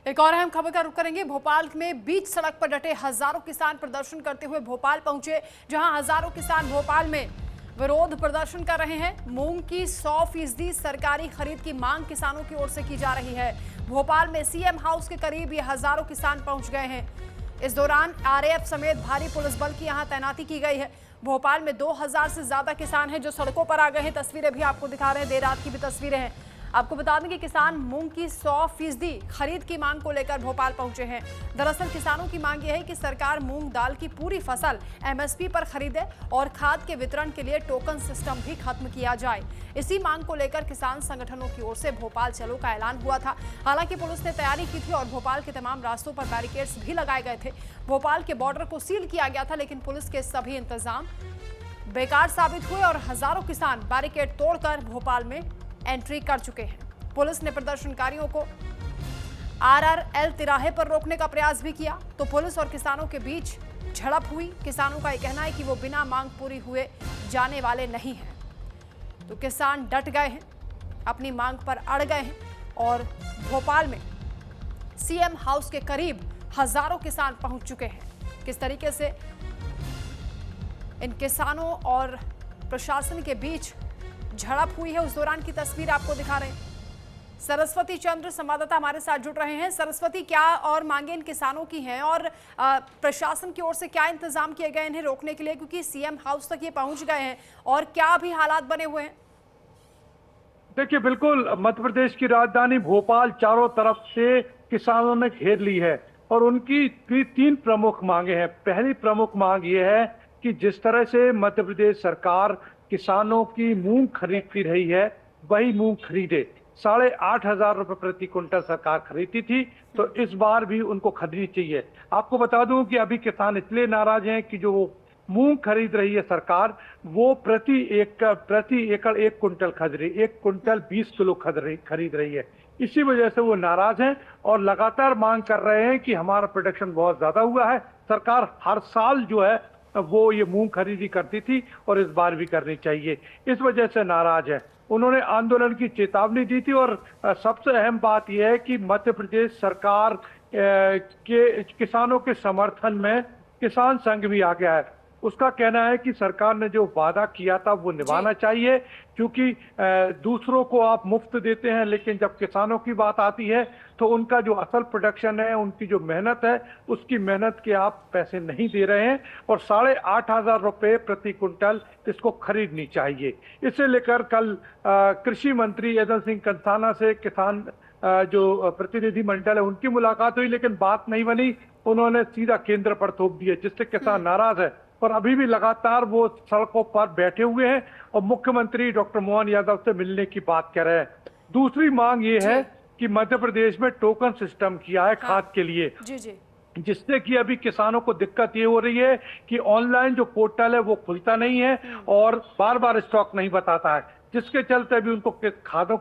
एक और अहम खबर का रुख करेंगे। भोपाल में बीच सड़क पर डटे हजारों किसान प्रदर्शन करते हुए भोपाल पहुंचे, जहां हजारों किसान भोपाल में विरोध प्रदर्शन कर रहे हैं। मूंग की 100% सरकारी खरीद की मांग किसानों की ओर से की जा रही है। भोपाल में सीएम हाउस के करीब ये हजारों किसान पहुंच गए हैं। इस दौरान आरएएफ समेत भारी पुलिस बल की यहां तैनाती की गई है। भोपाल में 2000 से ज्यादा किसान हैं जो सड़कों पर आ गए हैं। तस्वीरें भी आपको दिखा रहे हैं, देर रात की भी तस्वीरें हैं। आपको बता दें कि किसान मूंग की 100% खरीद की मांग को लेकर भोपाल पहुंचे हैं। दरअसल किसानों की मांग यह है कि सरकार मूंग दाल की पूरी फसल एमएसपी पर खरीदे और खाद के वितरण के लिए टोकन सिस्टम भी खत्म किया जाए। इसी मांग को लेकर किसान संगठनों की ओर से भोपाल चलो का ऐलान हुआ था। हालांकि पुलिस ने तैयारी की थी और भोपाल के तमाम रास्तों पर बैरिकेड्स भी लगाए गए थे। भोपाल के बॉर्डर को सील किया गया था, लेकिन पुलिस के सभी इंतजाम बेकार साबित हुए और हजारों किसान बैरिकेड तोड़कर भोपाल में एंट्री कर चुके हैं। पुलिस ने प्रदर्शनकारियों को आरआरएल तिराहे पर रोकने का प्रयास भी किया, तो पुलिस और किसानों के बीच झड़प हुई। किसानों का यह कहना है कि वो बिना मांग पूरी हुए जाने वाले नहीं हैं। तो किसान डट गए हैं, अपनी मांग पर अड़ गए हैं और भोपाल में सीएम हाउस के करीब हजारों किसान पहुंच चुके हैं। किस तरीके से इन किसानों और प्रशासन के बीच झड़प हुई है, उस दौरान की तस्वीर आपको दिखा रहे हैं। सरस्वती चंद्र संवाददाता हमारे साथ जुड़ रहे हैं। सरस्वती, क्या और मांगे इन किसानों की हैं और प्रशासन की ओर से क्या इंतजाम किए गए इन्हें रोकने के लिए, क्योंकि सीएम हाउस तक ये पहुंच गए हैं, और क्या अभी हालात बने हुए हैं? देखिए, बिल्कुल मध्य प्रदेश की राजधानी भोपाल चारों तरफ से किसानों ने घेर ली है और उनकी तीन प्रमुख मांगे हैं। पहली प्रमुख मांग ये है कि जिस तरह से मध्य प्रदेश सरकार किसानों की मूंग खरीदती रही है, वही मूंग खरीदे। 8,500 रुपए प्रति क्विंटल सरकार खरीदती थी, तो इस बार भी उनको खरीदनी चाहिए। आपको बता दूं कि अभी किसान इसलिए नाराज हैं कि जो मूंग खरीद रही है सरकार, वो प्रति एकड़ 1 क्विंटल खरीद रही, 1 क्विंटल 20 किलो खरीद रही है। इसी वजह से वो नाराज हैं और लगातार मांग कर रहे हैं कि हमारा प्रोडक्शन बहुत ज्यादा हुआ है। सरकार हर साल जो है वो ये मूंग खरीदी करती थी और इस बार भी करनी चाहिए, इस वजह से नाराज है। उन्होंने आंदोलन की चेतावनी दी थी और सबसे अहम बात यह है कि मध्य प्रदेश सरकार के किसानों के समर्थन में किसान संघ भी आ गया है। उसका कहना है कि सरकार ने जो वादा किया था वो निभाना चाहिए, क्योंकि दूसरों को आप मुफ्त देते हैं, लेकिन जब किसानों की बात आती है तो उनका जो असल प्रोडक्शन है, उनकी जो मेहनत है, उसकी मेहनत के आप पैसे नहीं दे रहे हैं और 8,500 रुपए प्रति क्विंटल इसको खरीदनी चाहिए। इसे लेकर कल कृषि मंत्री यदन सिंह कंथाना से किसान जो प्रतिनिधि मंडल है उनकी मुलाकात हुई, लेकिन बात नहीं बनी। उन्होंने सीधा केंद्र पर थोप दिया, जिससे किसान नाराज है और अभी भी लगातार वो सड़कों पर बैठे हुए हैं और मुख्यमंत्री डॉक्टर मोहन यादव से मिलने की बात कर रहे हैं। दूसरी मांग ये है कि मध्य प्रदेश में टोकन सिस्टम किया है खाद के लिए, जिससे कि अभी किसानों को दिक्कत ये हो रही है कि ऑनलाइन जो पोर्टल है वो खुलता नहीं है और बार बार स्टॉक नहीं बताता है, जिसके चलते अभी उनको खाद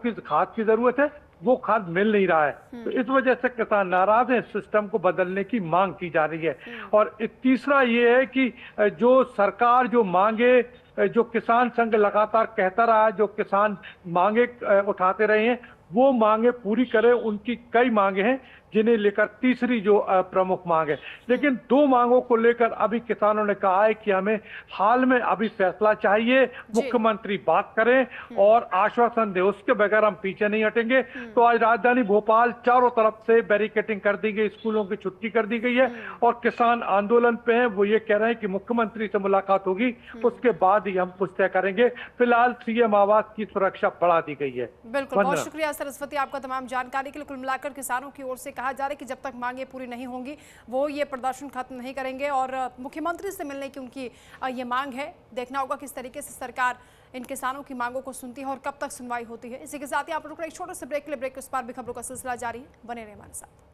की जरूरत है, वो खाद मिल नहीं रहा है। तो इस वजह से किसान नाराज है, सिस्टम को बदलने की मांग की जा रही है। और तीसरा ये है कि जो सरकार जो मांगे, जो किसान संघ लगातार कहता रहा है, जो किसान मांगे उठाते रहे हैं, वो मांगे पूरी करें। उनकी कई मांगे हैं जिन्हें लेकर तीसरी जो प्रमुख मांग है। लेकिन दो मांगों को लेकर अभी किसानों ने कहा है कि हमें हाल में अभी फैसला चाहिए, मुख्यमंत्री बात करें और आश्वासन दे, उसके बगैर हम पीछे नहीं हटेंगे। तो आज राजधानी भोपाल चारों तरफ से बैरिकेडिंग कर दी गई, स्कूलों की छुट्टी कर दी गई है और किसान आंदोलन पे हैं। वो ये कह रहे हैं कि मुख्यमंत्री से मुलाकात होगी, उसके बाद ही हम कुछ तय करेंगे। फिलहाल सीएम आवास की सुरक्षा बढ़ा दी गई है। बिल्कुल, बहुत शुक्रिया सरस्वती आपका तमाम जानकारी के लिए। कुल मिलाकर किसानों की ओर से कहा जा रहा है कि जब तक मांगे पूरी नहीं होंगी वो ये प्रदर्शन खत्म नहीं करेंगे और मुख्यमंत्री से मिलने की उनकी ये मांग है। देखना होगा किस तरीके से सरकार इन किसानों की मांगों को सुनती है और कब तक सुनवाई होती है। इसी के साथ ही आप लोग एक छोटे से ब्रेक के लिए, ब्रेक के उस पार भी खबरों का सिलसिला जारी है। बने रहे हमारे साथ।